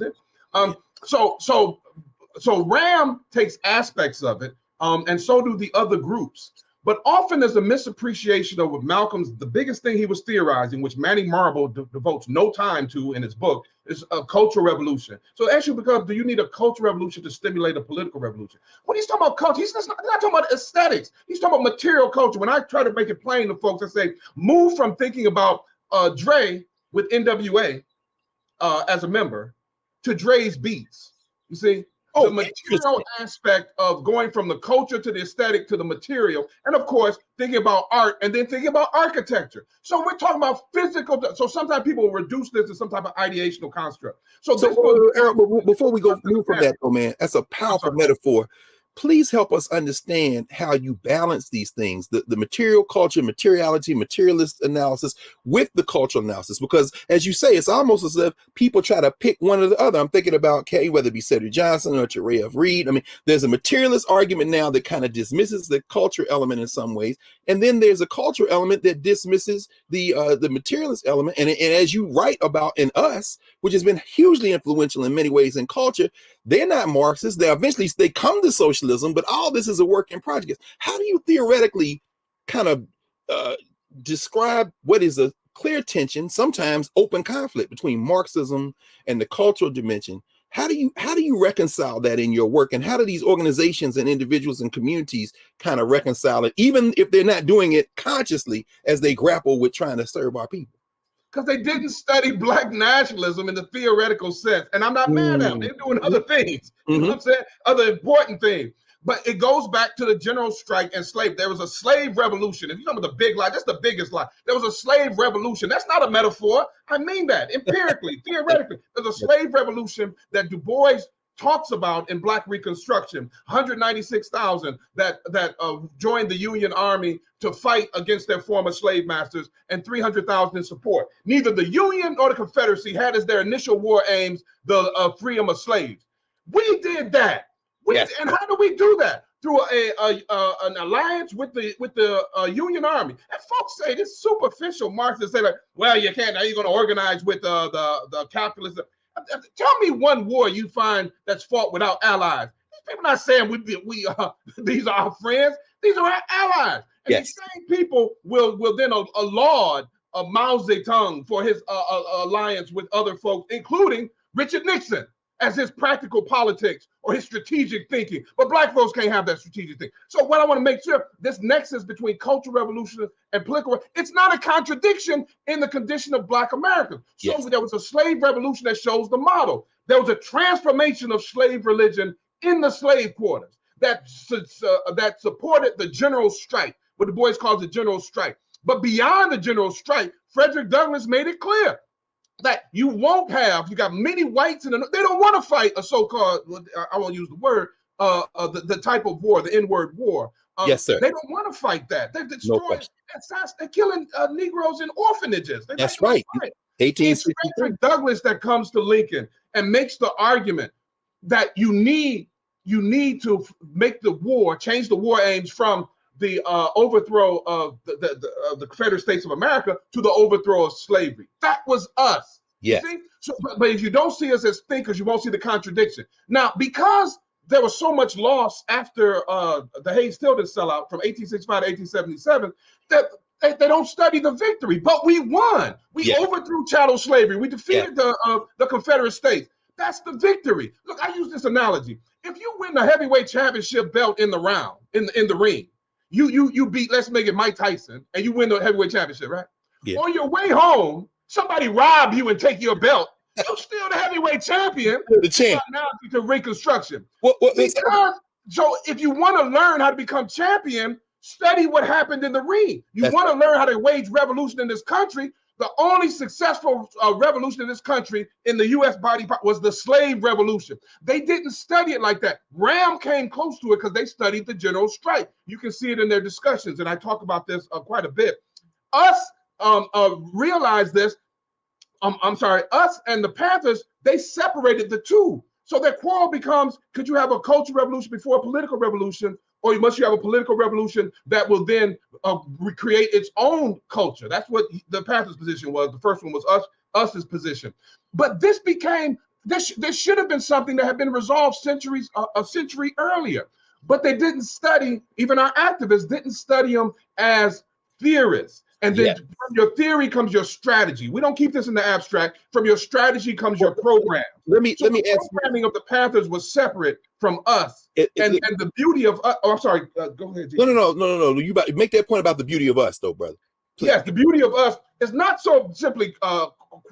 S2: So RAM takes aspects of it, and so do the other groups. But often there's a misappreciation of what the biggest thing he was theorizing, which Manny Marble devotes no time to in his book, is a cultural revolution. So the issue becomes, do you need a cultural revolution to stimulate a political revolution? When he's talking about culture, he's not talking about aesthetics. He's talking about material culture. When I try to make it plain to folks, I say, move from thinking about Dre with NWA as a member to Dre's beats. You see? The material aspect of going from the culture to the aesthetic to the material, and of course thinking about art and then thinking about architecture. So we're talking about physical. So sometimes people will reduce this to some type of ideational construct.
S1: Errol, before we move from that, though, man, that's a powerful metaphor. Please help us understand how you balance these things, the material culture, materiality, materialist analysis with the cultural analysis. Because as you say, it's almost as if people try to pick one or the other. I'm thinking about whether it be Cedric Johnson or Terrell Reed. I mean, there's a materialist argument now that kind of dismisses the culture element in some ways. And then there's a cultural element that dismisses the materialist element. And as you write about in Us, which has been hugely influential in many ways in culture, they're not Marxists. They come to socialism, but all this is a work in progress. How do you theoretically kind of describe what is a clear tension, sometimes open conflict between Marxism and the cultural dimension? How do you reconcile that in your work, and how do these organizations and individuals and communities kind of reconcile it, even if they're not doing it consciously as they grapple with trying to serve our people?
S2: Because they didn't study Black nationalism in the theoretical sense. And I'm not mad at them. They're doing other things. You know what I'm saying? Other important things. But it goes back to the general strike and slave. There was a slave revolution. If you know the big lie, that's the biggest lie. There was a slave revolution. That's not a metaphor. I mean that empirically, theoretically. There's a slave revolution that Du Bois talks about in Black Reconstruction. 196,000 that joined the Union Army to fight against their former slave masters, and 300,000 in support. Neither the Union nor the Confederacy had as their initial war aims the freedom of slaves. We did that. And how do we do that? Through an alliance with the Union Army. And folks say this superficial Marxists say, like, well, you can't. Now you're going to organize with the capitalists. Tell me one war you find that's fought without allies. These people are not saying these are our friends. These are our allies. And these same people will then laud Mao Zedong for his alliance with other folks, including Richard Nixon, as his practical politics or his strategic thinking. But black folks can't have that strategic thing. So what I want to make sure, this nexus between cultural revolution and political, it's not a contradiction in the condition of black Americans. So there was a slave revolution that shows the model. There was a transformation of slave religion in the slave quarters that supported the general strike, what Du Bois calls the general strike. But beyond the general strike, Frederick Douglass made it clear that you got many whites, and they don't want to fight a so-called, I won't use the word, the type of war, the N-word war.
S1: Yes, sir.
S2: They don't want to fight that. They're destroying, they're killing Negroes in orphanages.
S1: That's right. 1863.
S2: It's Frederick Douglass that comes to Lincoln and makes the argument that you need to make the war, change the war aims from the overthrow of the Confederate States of America to the overthrow of slavery. That was us.
S1: Yes.
S2: See? So, but if you don't see us as thinkers, you won't see the contradiction. Now, because there was so much loss after the Hayes-Tilden sellout from 1865 to 1877, that they don't study the victory. But we won. We overthrew chattel slavery. We defeated the Confederate States. That's the victory. Look, I use this analogy. If you win the heavyweight championship belt in the round, in the ring, you beat, let's make it Mike Tyson, and you win the heavyweight championship, right? Yeah. On your way home, somebody rob you and take your belt. You're still the heavyweight champion.
S1: The champ.
S2: Analogy to Reconstruction.
S1: Because,
S2: so if you want to learn how to become champion, study what happened in the ring. You want to learn how to wage revolution in this country. The only successful revolution in this country in the U.S. body was the slave revolution. They didn't study it like that. Graham came close to it because they studied the general strike. You can see it in their discussions, and I talk about this quite a bit. Us realized this. Us and the Panthers, they separated the two. So their quarrel becomes, could you have a cultural revolution before a political revolution, or must you have a political revolution that will then recreate its own culture? That's what the Panthers' position was. The first one was us's position. But this should have been something that had been resolved a century earlier. But they didn't study, even our activists didn't study them as theorists. And then from your theory comes your strategy. We don't keep this in the abstract. From your strategy comes your program. Let me ask. The programming of the Panthers was separate from us. And the beauty of I'm sorry. Go ahead. G.
S1: No. You make that point about the beauty of us, though, brother. Please.
S2: Yes, the beauty of us is not so simply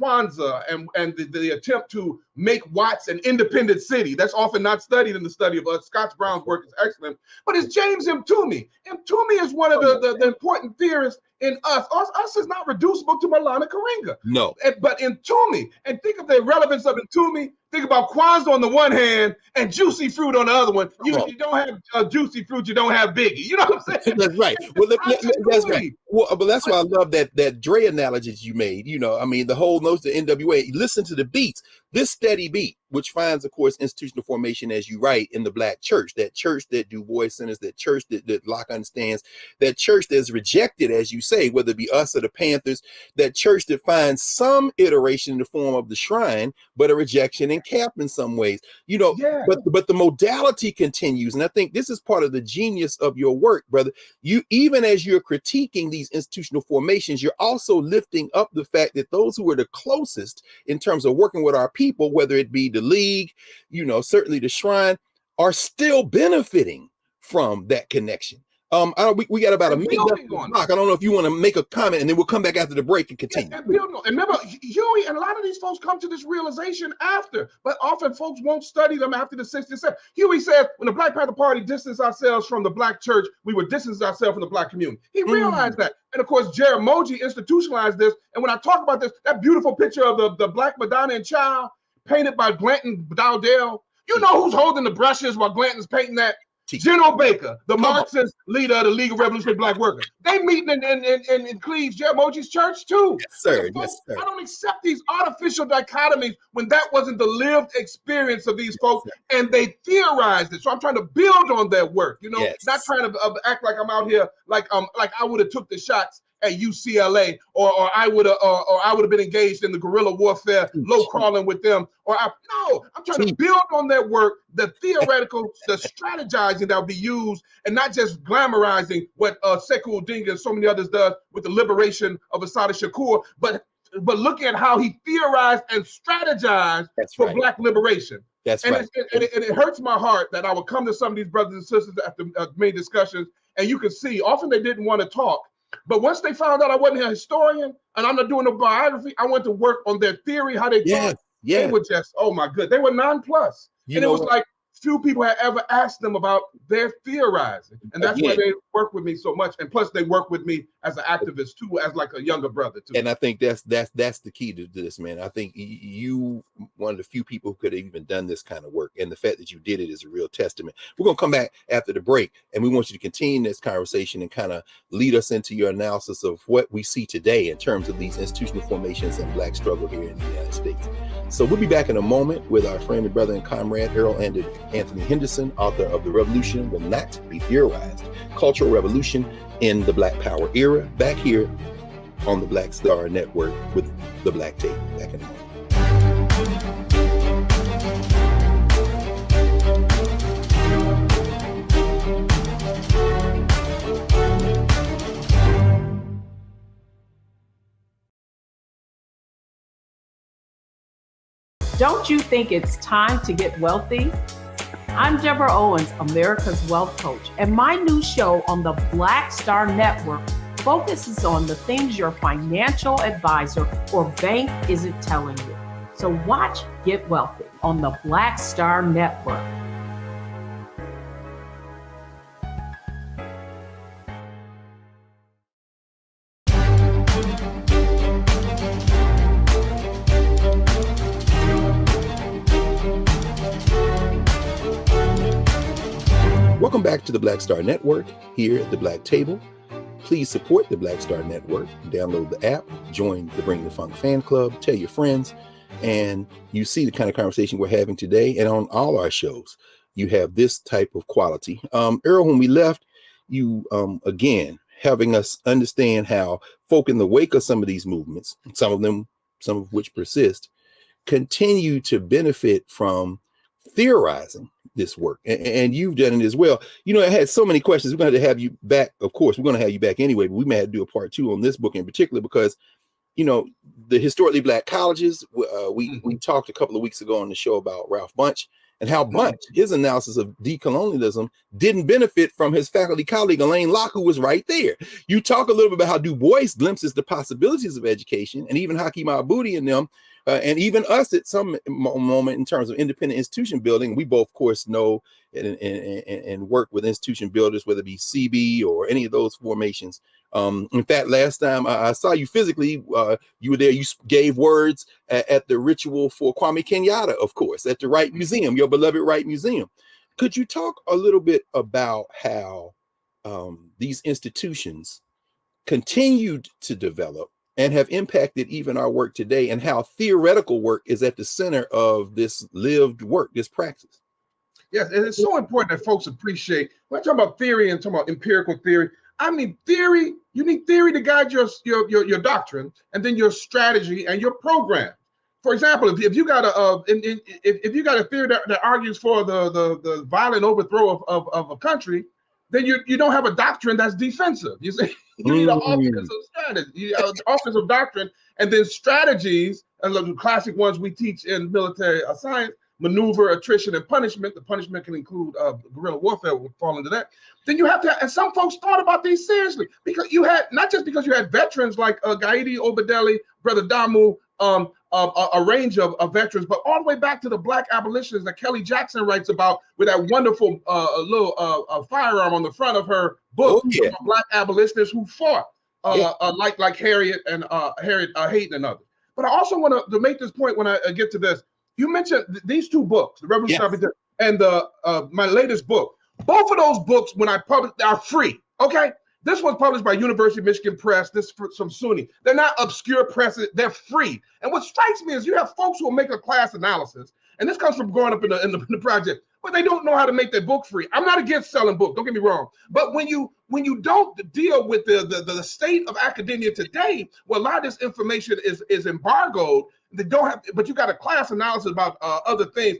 S2: Kwanzaa and the attempt to make Watts an independent city. That's often not studied in the study of us. Scott Brown's work is excellent. But it's James M. Toomey. And Toomey is one of the important theorists in us. Us is not reducible to Maulana Karenga.
S1: No.
S2: But in Toomey, and think of the relevance of Toomey. Think about Kwanzaa on the one hand and juicy fruit on the other one. You don't have juicy fruit, you don't have Biggie. You know what I'm saying?
S1: That's right. Well, that's right. Well, but that's why I love that Dre analogy you made. You know, I mean, the whole notion of NWA. Listen to the beats. This steady beat, which finds, of course, institutional formation, as you write, in the Black church. That church that Du Bois centers, that church that Locke understands, that church that's rejected, as you say, whether it be us or the Panthers, that church that finds some iteration in the form of the shrine, but a rejection in camp in some ways. You know, but the modality continues. And I think this is part of the genius of your work, brother. You, even as you're critiquing these institutional formations, you're also lifting up the fact that those who are the closest in terms of working with our people, whether it be the League, you know, certainly the Shrine, are still benefiting from that connection. We got about a minute left on the clock. I don't know if you want to make a comment, and then we'll come back after the break and continue.
S2: And remember, Huey and a lot of these folks come to this realization after, but often folks won't study them after the 60s. Huey said, when the Black Panther Party distanced ourselves from the Black church, we would distance ourselves from the Black community. He realized that. And of course, Jaramogi institutionalized this. And when I talk about this, that beautiful picture of the Black Madonna and Child painted by Glanton Dowdell, you know who's holding the brushes while Glanton's painting that? General Baker, the Marxist leader of the League of Revolutionary Black Workers. They meet in Cleves, Jaramogi's church too.
S1: Yes, sir.
S2: Folks, I don't accept these artificial dichotomies when that wasn't the lived experience of these folks, and they theorized it. So I'm trying to build on their work, you know, not trying to act like I'm out here like I would have took the shots at UCLA, or I would have been engaged in the guerrilla warfare, low crawling with them, I'm trying to build on that work, the theoretical, the strategizing that will be used, and not just glamorizing what Sekou Odinga and so many others does with the liberation of Assata Shakur, but looking at how he theorized and strategized for Black liberation.
S1: That's
S2: and
S1: right.
S2: It hurts my heart that I would come to some of these brothers and sisters after many discussions, and you can see often they didn't want to talk. But once they found out I wasn't a historian and I'm not doing a biography, I went to work on their theory, how they thought. They were just, oh my good, they were nonplussed. And it was like few people had ever asked them about their theorizing. And that's why they work with me so much. And plus they work with me as an activist too, as like a younger brother too.
S1: And I think that's the key to this, man. I think you one of the few people who could have even done this kind of work. And the fact that you did it is a real testament. We're going to come back after the break, and we want you to continue this conversation and kind of lead us into your analysis of what we see today in terms of these institutional formations and Black struggle here in the United States. So we'll be back in a moment with our friend and brother and comrade, Errol Anthony Henderson, author of The Revolution Will Not Be Theorized, Cultural Revolution in the Black Power Era, back here on the Black Star Network with the Black Tape. Back in a moment.
S13: Don't you think it's time to get wealthy? I'm Deborah Owens, America's Wealth Coach, and my new show on the Black Star Network focuses on the things your financial advisor or bank isn't telling you. So watch Get Wealthy on the Black Star Network.
S1: Welcome back to the Black Star Network here at the Black Table. Please support the Black Star Network. Download the app, join the Bring the Funk fan club, tell your friends, and you see the kind of conversation we're having today. And on all our shows, you have this type of quality. Errol, when we left, you again having us understand how folk in the wake of some of these movements, some of which persist, continue to benefit from theorizing this work, and you've done it as well. You know, I had so many questions. We're going to have you back. Of course, we're going to have you back anyway, but we may have to do a part 2 on this book in particular because, you know, the historically Black colleges. We talked a couple of weeks ago on the show about Ralph Bunche and how Bunche, his analysis of decolonialism, didn't benefit from his faculty colleague Elaine Locke, who was right there. You talk a little bit about how Du Bois glimpses the possibilities of education, and even Hakeem Al-Budi and them. And even us at some moment in terms of independent institution building, we both, of course, know and work with institution builders, whether it be CB or any of those formations. In fact, last time I saw you physically, you were there, you gave words at the ritual for Kwame Kenyatta, of course, at the Wright Museum, your beloved Wright Museum. Could you talk a little bit about how these institutions continued to develop and have impacted even our work today, and how theoretical work is at the center of this lived work, this practice?
S2: Yes, and it's so important that folks appreciate, when I talk about theory and talk about empirical theory, I mean theory, you need theory to guide your doctrine, and then your strategy and your program. For example, if you got if you got a theory that argues for the violent overthrow of a country, then you don't have a doctrine that's defensive. You see, you need an offensive strategy, offensive doctrine, and then strategies, and the classic ones we teach in military science: maneuver, attrition, and punishment. The punishment can include guerrilla warfare, will fall into that. Then you have to, and some folks thought about these seriously, because you had, not just because you had veterans like Gaidi Obadeli, Brother Damu, a range of veterans, but all the way back to the Black abolitionists that Kelly Jackson writes about with that wonderful little firearm on the front of her book. Black abolitionists who fought like Harriet and Harriet Hayden and others. But I also want to make this point when I get to this. You mentioned these 2 books, The Revolution and my latest book. Both of those books, when I publish, are free. Okay. This one's published by University of Michigan Press. This is from SUNY. They're not obscure presses. They're free. And what strikes me is you have folks who will make a class analysis, and this comes from growing up in the project. but they don't know how to make their book free. I'm not against selling books, don't get me wrong. But when you don't deal with the state of academia today, where a lot of this information is embargoed, they don't have, but you got a class analysis about other things,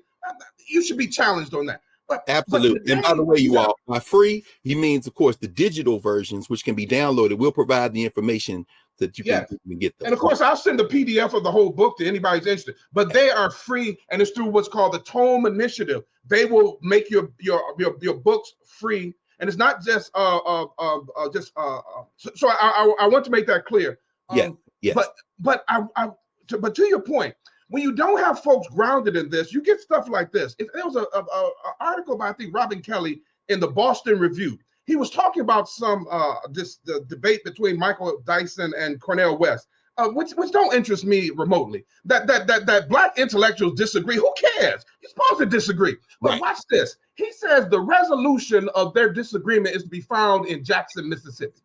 S2: you should be challenged on that.
S1: Absolutely. Today, and by the way, you all, by free, he means, of course, the digital versions, which can be downloaded, will provide the information that you can get those.
S2: And of course, I'll send a PDF of the whole book to anybody who's interested. But they are free, and it's through what's called the Tome Initiative. They will make your books free, and it's not just So I want to make that clear.
S1: Yes.
S2: But to your point, when you don't have folks grounded in this, you get stuff like this. There was an article by, I think, Robin Kelly in the Boston Review. He was talking about the debate between Michael Dyson and Cornel West, which don't interest me remotely. That Black intellectuals disagree. Who cares? You're supposed to disagree. But watch this. He says the resolution of their disagreement is to be found in Jackson, Mississippi.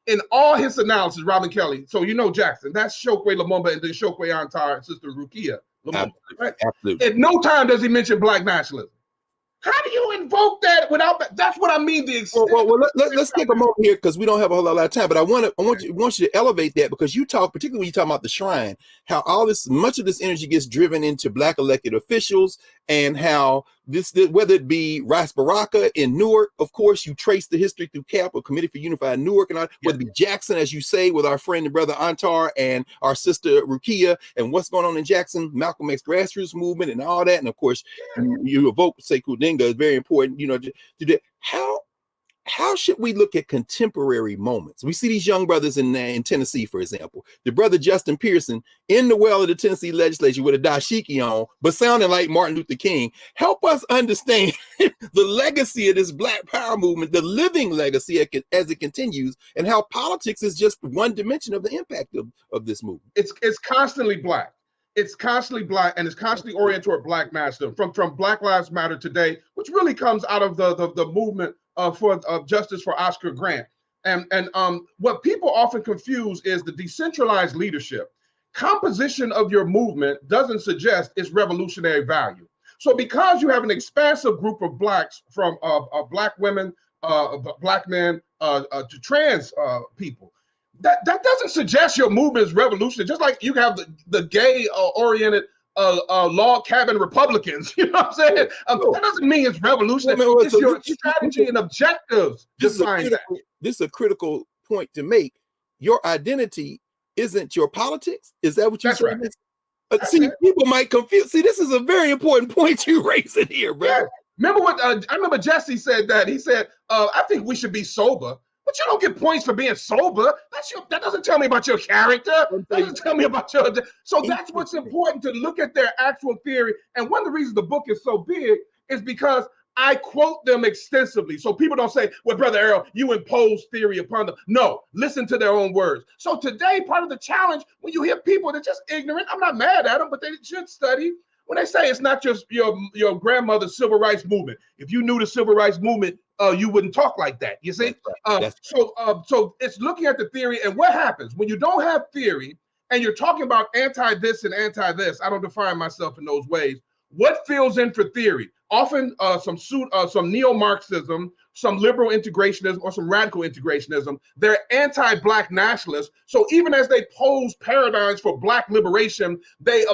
S2: In all his analysis, Robin Kelly, so you know Jackson, that's Chokwe Lumumba and then Chokwe Antar and Sister Rukia Lumumba, right?
S1: Absolutely.
S2: At no time does he mention Black nationalism. How do you invoke that without that? That's what I mean.
S1: Let's take a moment here because we don't have a whole lot of time. But I want you to elevate that, because you talk, particularly when you talk about the shrine, how much of this energy gets driven into Black elected officials, and how this whether it be Ras Baraka in Newark, of course, you trace the history through CAP or Committee for Unified Newark, and whether it be Jackson, as you say, with our friend and brother Antar and our sister Rukia, and what's going on in Jackson, Malcolm X grassroots movement and all that, and of course you evoke Sekou Dinga is very important. You know, to do how should we look at contemporary moments? We see these young brothers in Tennessee, for example, the brother Justin Pearson in the well of the Tennessee legislature with a dashiki on, but sounding like Martin Luther King. Help us understand the legacy of this Black Power movement, the living legacy as it continues, and how politics is just one dimension of the impact of this movement.
S2: It's constantly Black. It's constantly Black, and it's constantly oriented toward Black nationalism. From Black Lives Matter today, which really comes out of the movement for justice for Oscar Grant. And what people often confuse is the decentralized leadership. Composition of your movement doesn't suggest its revolutionary value. So because you have an expansive group of Blacks, from Black women, Black men, to trans people, that doesn't suggest your movement is revolutionary. Just like you have the gay oriented log cabin Republicans, you know what I'm saying? That doesn't mean it's revolutionary. It's your strategy and objectives.
S1: This is a critical point to make. Your identity isn't your politics. Is that what you're saying? Right. People might confuse. See, this is a very important point you're raising here, bro. Yeah.
S2: Remember what I remember Jesse said that. He said, I think we should be sober. But you don't get points for being sober. That doesn't tell me about your character. That doesn't tell me about your. So that's what's important, to look at their actual theory. And one of the reasons the book is so big is because I quote them extensively. So people don't say, well, Brother Errol, you impose theory upon them. No, listen to their own words. So today, part of the challenge, when you hear people that are just ignorant, I'm not mad at them, but they should study. When they say it's not just your grandmother's civil rights movement. If you knew the civil rights movement, you wouldn't talk like that. You see? So it's looking at the theory, and what happens when you don't have theory and you're talking about anti this and anti this. I don't define myself in those ways. What fills in for theory? Often some neo-Marxism, some liberal integrationism, or some radical integrationism. They're anti-Black nationalists. So even as they pose paradigms for Black liberation, they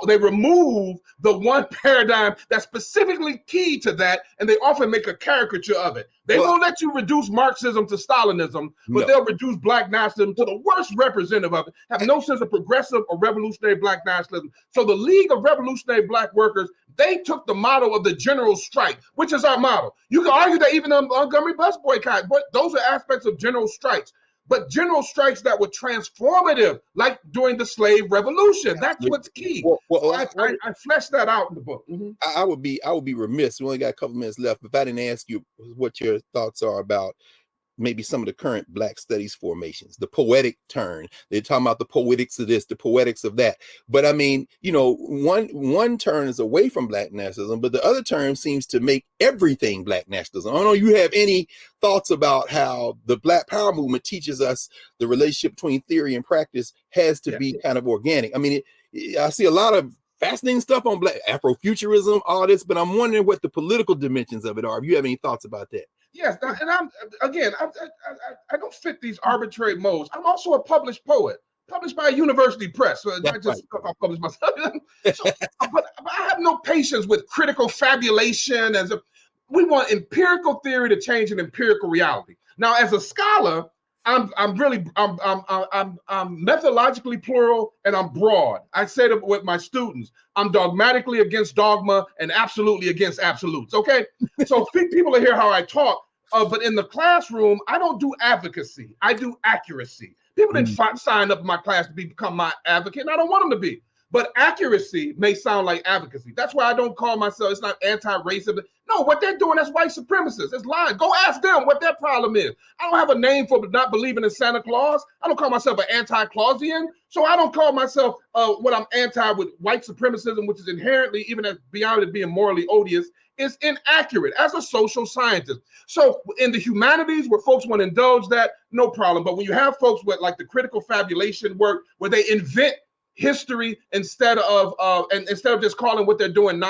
S2: remove the one paradigm that's specifically key to that, and they often make a caricature of it. They won't let you reduce Marxism to Stalinism, but they'll reduce Black nationalism to the worst representative of it. Have no sense of progressive or revolutionary Black nationalism. So the League of Revolutionary Black Workers, they took the model of the general strike, which is our model. You can argue that even the Montgomery bus boycott, but those are aspects of general strikes. But general strikes that were transformative, like during the slave revolution. That's what's key. I fleshed that out in the book. Mm-hmm.
S1: I would be remiss. We only got a couple minutes left. If I didn't ask you what your thoughts are about maybe some of the current Black studies formations, the poetic turn. They're talking about the poetics of this, the poetics of that. But I mean, you know, one turn is away from Black nationalism, but the other turn seems to make everything Black nationalism. I don't know if you have any thoughts about how the Black Power movement teaches us the relationship between theory and practice has to be kind of organic. I mean, I see a lot of fascinating stuff on black Afrofuturism, all this, but I'm wondering what the political dimensions of it are. If you have any thoughts about that.
S2: Yes, and I don't fit these arbitrary modes. I'm also a published poet, published by a university press, so not just stuff I publish myself. But I have no patience with critical fabulation. We want empirical theory to change an empirical reality. Now, as a scholar, I'm methodologically plural and I'm broad. I say that with my students. I'm dogmatically against dogma and absolutely against absolutes. Okay, so people will hear how I talk, but in the classroom, I don't do advocacy. I do accuracy. People didn't sign up in my class to become my advocate, and I don't want them to be. But accuracy may sound like advocacy. That's why I don't call myself, it's not anti-racist. No, what they're doing, that's white supremacists. It's lying. Go ask them what their problem is. I don't have a name for not believing in Santa Claus. I don't call myself an anti-Clausian. So I don't call myself what I'm anti with white supremacism, which is inherently, even as beyond it being morally odious, is inaccurate as a social scientist. So in the humanities where folks want to indulge that, no problem. But when you have folks with like the critical fabulation work where they invent history instead of just calling what they're doing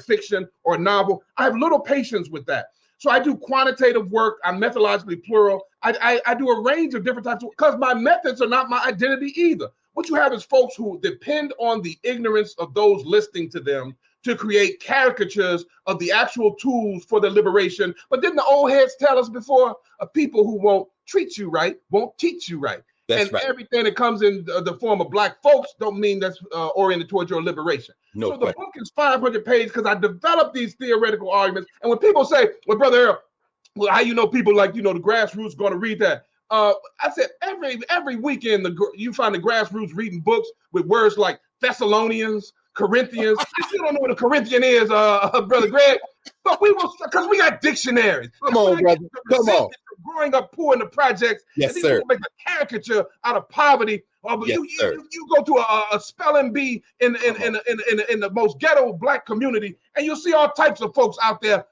S2: fiction or novel, I have little patience with that. So I do quantitative work. I'm methodologically plural. I do a range of different types because my methods are not my identity either. What you have is folks who depend on the ignorance of those listening to them to create caricatures of the actual tools for their liberation. But didn't the old heads tell us before, people who won't treat you right won't teach you right.
S1: That's right.
S2: Everything that comes in the form of black folks don't mean that's oriented towards your liberation.
S1: No
S2: so the book is 500 pages because I developed these theoretical arguments. And when people say, well, Brother Errol, well, how you know people like, the grassroots going to read that? I said every weekend you find the grassroots reading books with words like Thessalonians, Corinthians. I still don't know what a Corinthian is, Brother Greg, but because we got dictionaries.
S1: Come on, brother. Come on.
S2: Growing up poor in the projects,
S1: yes,
S2: and
S1: sir.
S2: Make a caricature out of poverty. You go to a spelling bee in the most ghetto black community, and you'll see all types of folks out there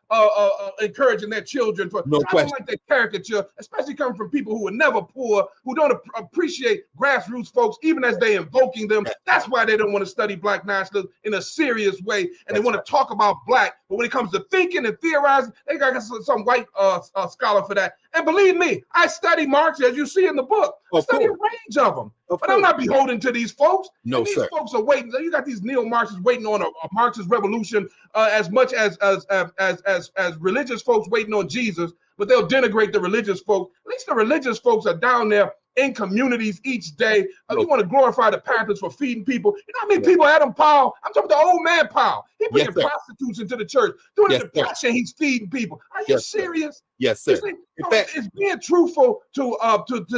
S2: encouraging their children. I don't like that caricature, especially coming from people who were never poor, who don't appreciate grassroots folks, even as they invoking them. That's why they don't want to study black nationalism in a serious way, and they want to talk about black. But when it comes to thinking and theorizing, they got some white scholar for that. And believe me, I study Marx, as you see in the book. I study a range of them. But I'm not beholden to these folks.
S1: No,
S2: these
S1: sir.
S2: Folks are waiting. You got these neo-Marxists waiting on a Marxist revolution as much as religious folks waiting on Jesus, but they'll denigrate the religious folks. At least the religious folks are down there in communities each day. You want to glorify the Panthers for feeding people. You know how many people Adam Powell? I'm talking about the old man Powell. He bringing prostitutes into the church. During the Depression, he's feeding people. Are you serious?
S1: Yes, sir.
S2: In fact, it's being truthful to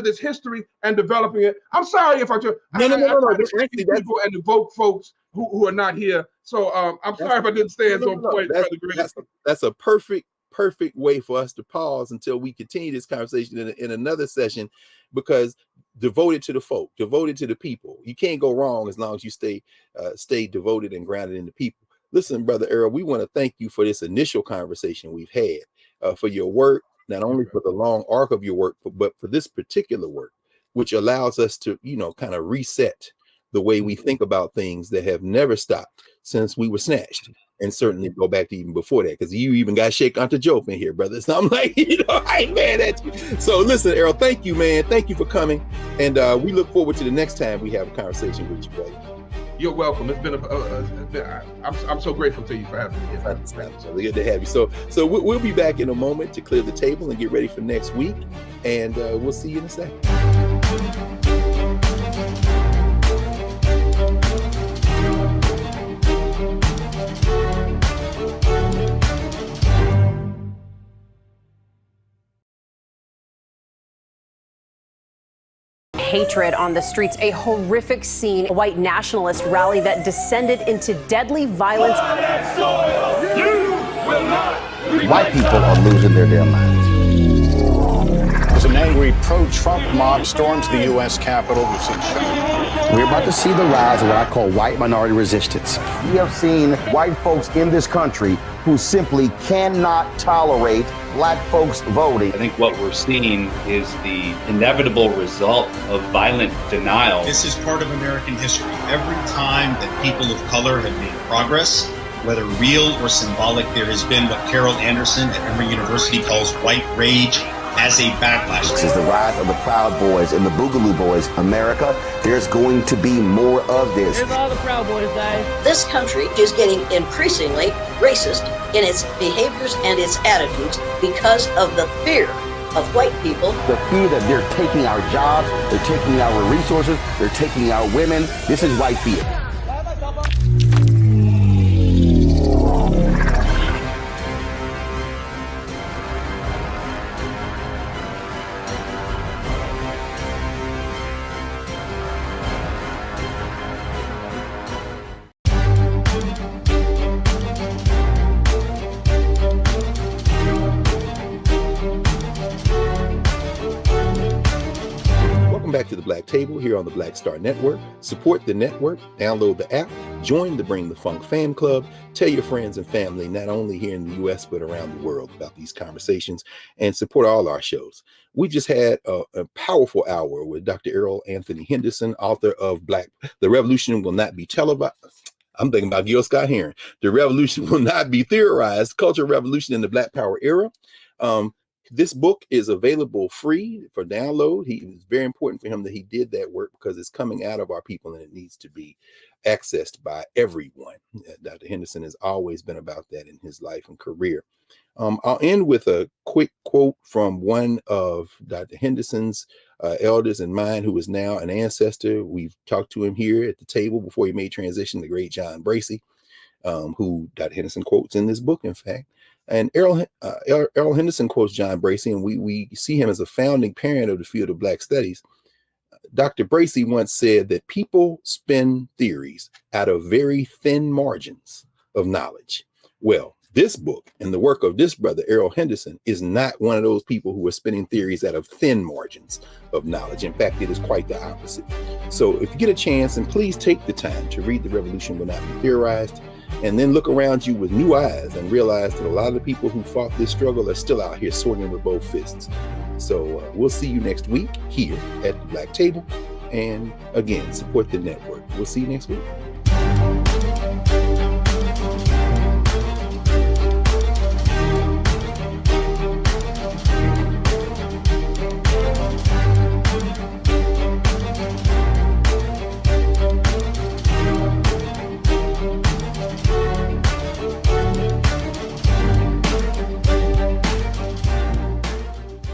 S2: this history and developing it. I'm sorry if I try to people and evoke folks who are not here. So I'm sorry if I didn't stay on point.
S1: That's a perfect way for us to pause until we continue this conversation in another session, because devoted to the folk, devoted to the people. You can't go wrong as long as you stay devoted and grounded in the people. Listen, Brother Errol, we want to thank you for this initial conversation we've had, for your work, not only for the long arc of your work, but for this particular work, which allows us to, kind of reset the way we think about things that have never stopped since we were snatched, and certainly go back to even before that, because you even got Sheikh Anta Job in here, brother. So I'm like, I ain't mad at you. So listen, Errol, thank you, man. Thank you for coming, and we look forward to the next time we have a conversation with you, brother.
S2: You're welcome. It's been I'm so grateful to you for having me.
S1: It's good to have you. So we'll be back in a moment to clear the table and get ready for next week, and we'll see you in a second.
S14: Hatred on the streets, a horrific scene, a white nationalist rally that descended into deadly violence.
S12: White people are losing their damn minds.
S15: As an angry pro-Trump mob storms the U.S. Capitol,
S12: we're about to see the rise of what I call white minority resistance. We have seen white folks in this country who simply cannot tolerate black folks voting.
S16: I think what we're seeing is the inevitable result of violent denial.
S17: This is part of American history. Every time that people of color have made progress, whether real or symbolic, there has been what Errol Henderson at Emory University calls white rage as a backlash.
S12: This is the rise of the Proud Boys and the Boogaloo Boys. America, there's going to be more of this.
S18: Here's all the Proud Boys, guys.
S19: This country is getting increasingly racist in its behaviors and its attitudes because of the fear of white people.
S12: The fear that they're taking our jobs, they're taking our resources, they're taking our women. This is white fear.
S1: Back to the Black Table here on the Black Star Network. Support the network, download the app, join the Bring the Funk fan club, tell your friends and family, not only here in the U.S., but around the world about these conversations, and support all our shows. We've just had a powerful hour with Dr. Errol Anthony Henderson, author of The Revolution Will Not Be Televised. I'm thinking about Gil Scott Heron. The Revolution Will Not Be Theorized, Cultural Revolution in the Black Power Era. This book is available free for download. It's very important for him that he did that work because it's coming out of our people and it needs to be accessed by everyone. Dr. Henderson has always been about that in his life and career. I'll end with a quick quote from one of Dr. Henderson's elders and mine, who is now an ancestor. We've talked to him here at the table before he made transition, the great John Bracey, who Dr. Henderson quotes in this book, in fact. And Errol Henderson quotes John Bracey, and we see him as a founding parent of the field of Black studies. Dr. Bracey once said that people spin theories out of very thin margins of knowledge. Well, this book and the work of this brother, Errol Henderson, is not one of those people who are spinning theories out of thin margins of knowledge. In fact, it is quite the opposite. So if you get a chance, and please take the time to read The Revolution Will Not Be Theorized, and then look around you with new eyes and realize that a lot of the people who fought this struggle are still out here swinging with both fists. So we'll see you next week here at the Black Table. And again, support the network. We'll see you next week.